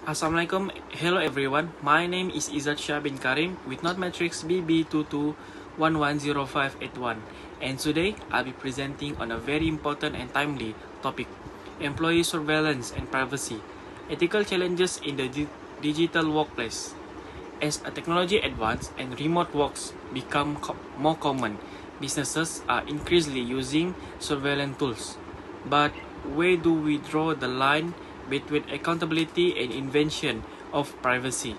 Assalamualaikum, hello everyone. My name is Izzat Shah bin Karim with Not Matrix BB22110581, and today I'll be presenting on a very important and timely topic: employee surveillance and privacy, ethical challenges in the digital workplace. As a technology advances and remote works become more common, businesses are increasingly using surveillance tools. But where do we draw the line between accountability and invention of privacy?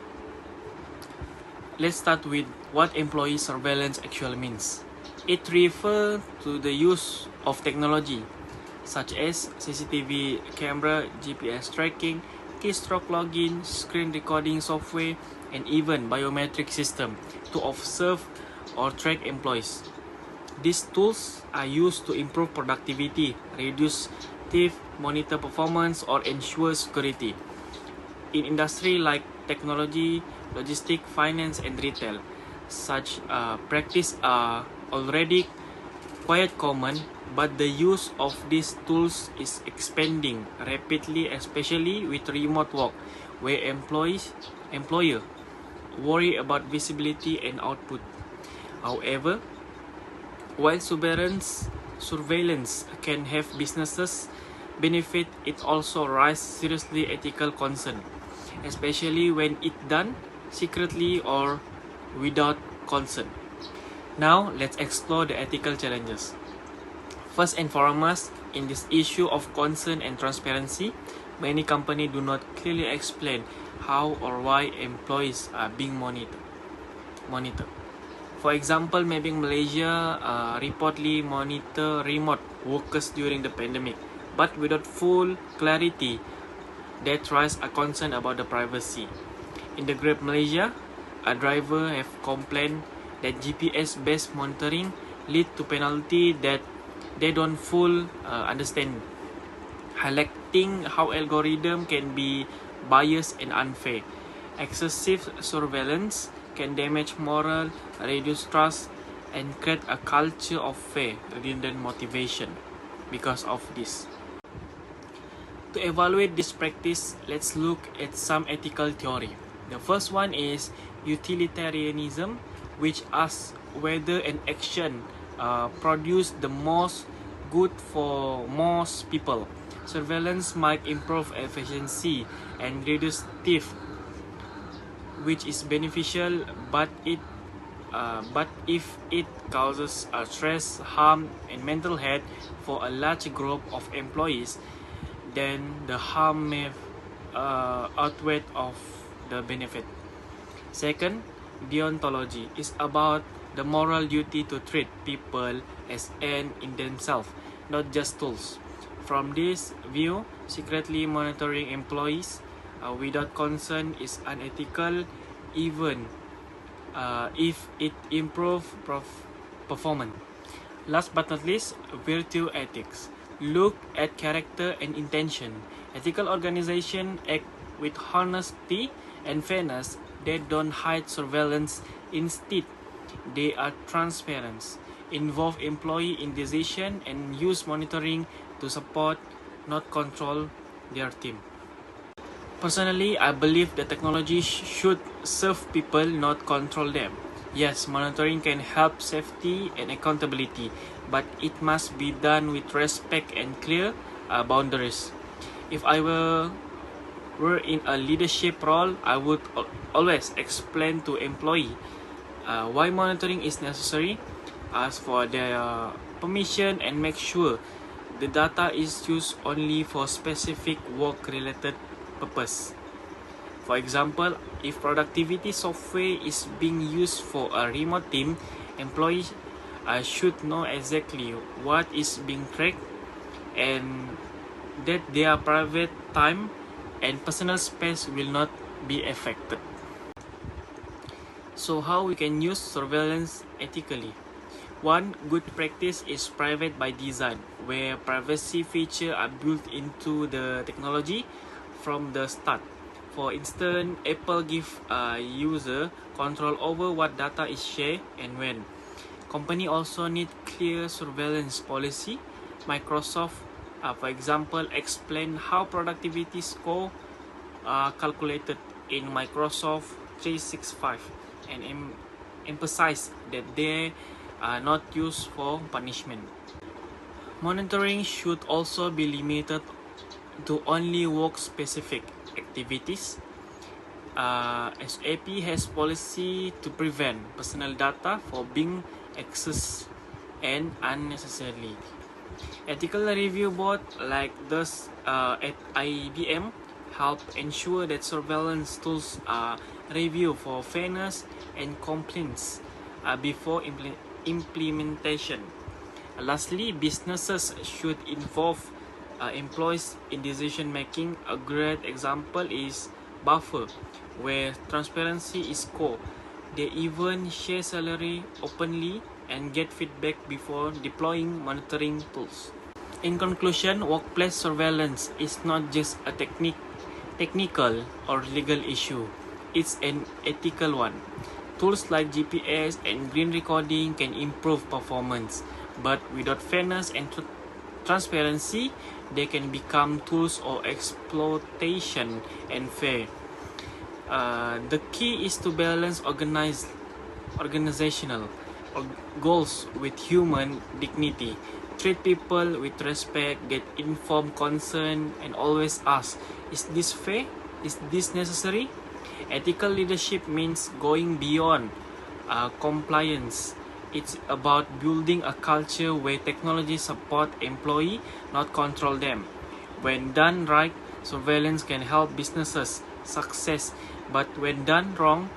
Let's start with what employee surveillance actually means. It refers to the use of technology such as CCTV camera, GPS tracking, keystroke login, screen recording software, and even biometric system to observe or track employees. These tools are used to improve productivity, reduce theft, monitor performance, or ensure security. In industry like technology, logistics, finance, and retail, such practice are already quite common, but the use of these tools is expanding rapidly, especially with remote work, where employer worry about visibility and output. However, while surveillance can have businesses benefit, it also raises seriously ethical concern, especially when it done secretly or without consent. Now, let's explore the ethical challenges. First and foremost, in this issue of concern and transparency, many companies do not clearly explain how or why employees are being monitored. For example, maybe Malaysia reportedly monitor remote workers during the pandemic, but without full clarity, that raises a concern about the privacy. In the Great Malaysia, a driver have complained that GPS-based monitoring lead to penalty that they don't full understand, highlighting how algorithm can be biased and unfair. Excessive surveillance can damage moral, reduce trust, and create a culture of fear, redundant motivation because of this. To evaluate this practice, let's look at some ethical theory. The first one is utilitarianism, which asks whether an action produces the most good for most people. Surveillance might improve efficiency and reduce theft, which is beneficial, but if it causes stress, harm, and mental health for a large group of employees, then the harm may outweigh of the benefit. Second, deontology is about the moral duty to treat people as ends in themselves, not just tools. From this view, secretly monitoring employees without consent is unethical, even if it improves performance. Last but not least, virtue ethics. Look at character and intention. Ethical organizations act with honesty and fairness. They don't hide surveillance. Instead, they are transparent, involve employee in decision, and use monitoring to support, not control, their team. Personally, I believe the technology should serve people, not control them. Yes, monitoring can help safety and accountability, but it must be done with respect and clear boundaries. If I were in a leadership role, I would always explain to employee why monitoring is necessary, ask for their permission, and make sure the data is used only for specific work-related purpose. For example, if productivity software is being used for a remote team, employees should know exactly what is being tracked and that their private time and personal space will not be affected. So how we can use surveillance ethically? One good practice is private by design, where privacy features are built into the technology from the start. For instance, Apple gives a user control over what data is shared and when. Company also need clear surveillance policy. Microsoft, for example, explain how productivity score are calculated in Microsoft 365 and emphasize that they are not used for punishment. Monitoring should also be limited to only work-specific activities. SAP has policy to prevent personal data from being accessed and unnecessarily. Ethical review board like those at IBM help ensure that surveillance tools are reviewed for fairness and compliance before implementation. Lastly, businesses should involve employees in decision making. A great example is Buffer, where transparency is core. They even share salary openly and get feedback before deploying monitoring tools. In conclusion, workplace surveillance is not just a technical or legal issue, it's an ethical one. Tools like GPS and green recording can improve performance, but without fairness and transparency, they can become tools of exploitation and fair. The key is to balance organizational goals with human dignity. Treat people with respect, get informed consent, and always ask, is this fair? Is this necessary? Ethical leadership means going beyond compliance. It's about building a culture where technology support employees, not control them. When done right, surveillance can help businesses success, but when done wrong,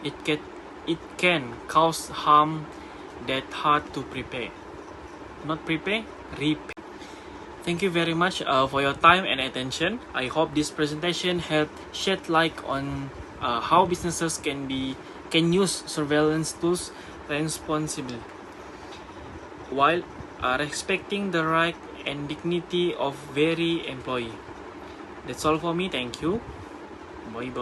it can cause harm that hard to prepare. Not prepare, repair. Thank you very much for your time and attention. I hope this presentation helped shed light on how businesses can use surveillance tools responsibly while respecting the right and dignity of every employee. That's all for me. Thank you. Bye bye.